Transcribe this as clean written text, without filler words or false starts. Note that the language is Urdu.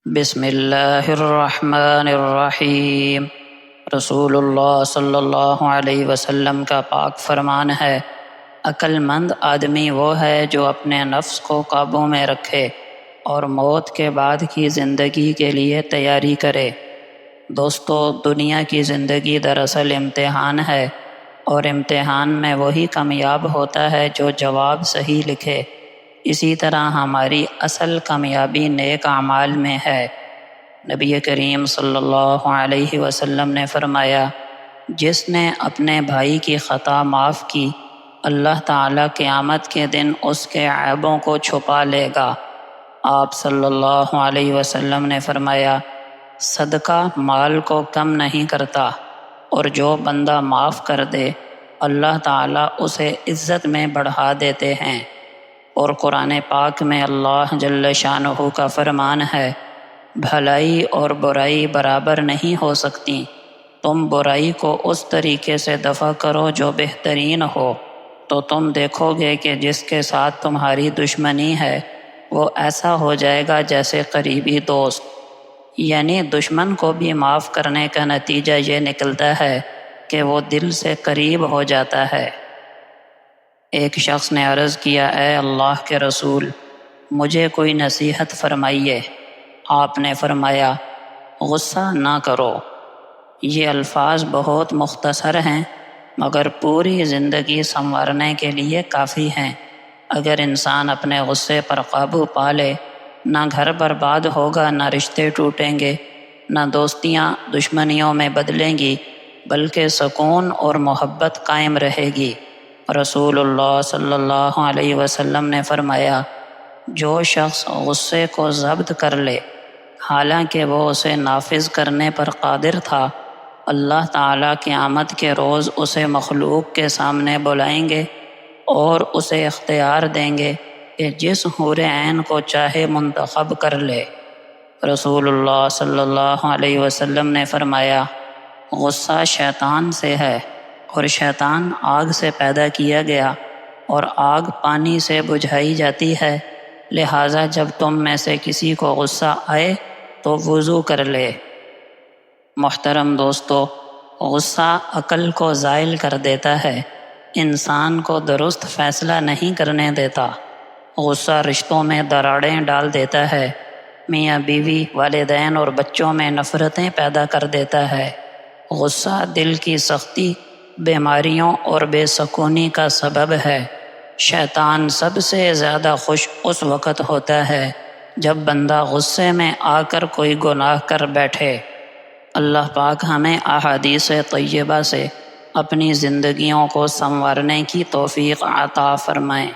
بسم اللہ الرحمن الرحیم۔ رسول اللہ صلی اللہ علیہ وسلم کا پاک فرمان ہے، عقل مند آدمی وہ ہے جو اپنے نفس کو قابو میں رکھے اور موت کے بعد کی زندگی کے لیے تیاری کرے۔ دوستو، دنیا کی زندگی دراصل امتحان ہے، اور امتحان میں وہی کامیاب ہوتا ہے جو جواب صحیح لکھے۔ اسی طرح ہماری اصل کامیابی نیک اعمال میں ہے۔ نبی کریم صلی اللہ علیہ وسلم نے فرمایا، جس نے اپنے بھائی کی خطا معاف کی، اللہ تعالیٰ قیامت کے دن اس کے عیبوں کو چھپا لے گا۔ آپ صلی اللہ علیہ وسلم نے فرمایا، صدقہ مال کو کم نہیں کرتا، اور جو بندہ معاف کر دے اللہ تعالیٰ اسے عزت میں بڑھا دیتے ہیں۔ اور قرآن پاک میں اللہ جل شانہ کا فرمان ہے، بھلائی اور برائی برابر نہیں ہو سکتی، تم برائی کو اس طریقے سے دفع کرو جو بہترین ہو، تو تم دیکھو گے کہ جس کے ساتھ تمہاری دشمنی ہے وہ ایسا ہو جائے گا جیسے قریبی دوست۔ یعنی دشمن کو بھی معاف کرنے کا نتیجہ یہ نکلتا ہے کہ وہ دل سے قریب ہو جاتا ہے۔ ایک شخص نے عرض کیا، اے اللہ کے رسول، مجھے کوئی نصیحت فرمائیے۔ آپ نے فرمایا، غصہ نہ کرو۔ یہ الفاظ بہت مختصر ہیں، مگر پوری زندگی سنوارنے کے لیے کافی ہیں۔ اگر انسان اپنے غصے پر قابو پا لے، نہ گھر برباد ہوگا، نہ رشتے ٹوٹیں گے، نہ دوستیاں دشمنیوں میں بدلیں گی، بلکہ سکون اور محبت قائم رہے گی۔ رسول اللہ صلی اللہ علیہ وسلم نے فرمایا، جو شخص غصے کو ضبط کر لے حالانکہ وہ اسے نافذ کرنے پر قادر تھا، اللہ تعالیٰ قیامت کے روز اسے مخلوق کے سامنے بلائیں گے اور اسے اختیار دیں گے کہ جس حور عین کو چاہے منتخب کر لے۔ رسول اللہ صلی اللہ علیہ وسلم نے فرمایا، غصہ شیطان سے ہے، اور شیطان آگ سے پیدا کیا گیا، اور آگ پانی سے بجھائی جاتی ہے، لہٰذا جب تم میں سے کسی کو غصہ آئے تو وضو کر لے۔ محترم دوستو، غصہ عقل کو زائل کر دیتا ہے، انسان کو درست فیصلہ نہیں کرنے دیتا۔ غصہ رشتوں میں دراڑیں ڈال دیتا ہے، میاں بیوی، والدین اور بچوں میں نفرتیں پیدا کر دیتا ہے۔ غصہ دل کی سختی، بیماریوں اور بے سکونی کا سبب ہے۔ شیطان سب سے زیادہ خوش اس وقت ہوتا ہے جب بندہ غصے میں آ کر کوئی گناہ کر بیٹھے۔ اللہ پاک ہمیں احادیث طیبہ سے اپنی زندگیوں کو سنوارنے کی توفیق عطا فرمائے۔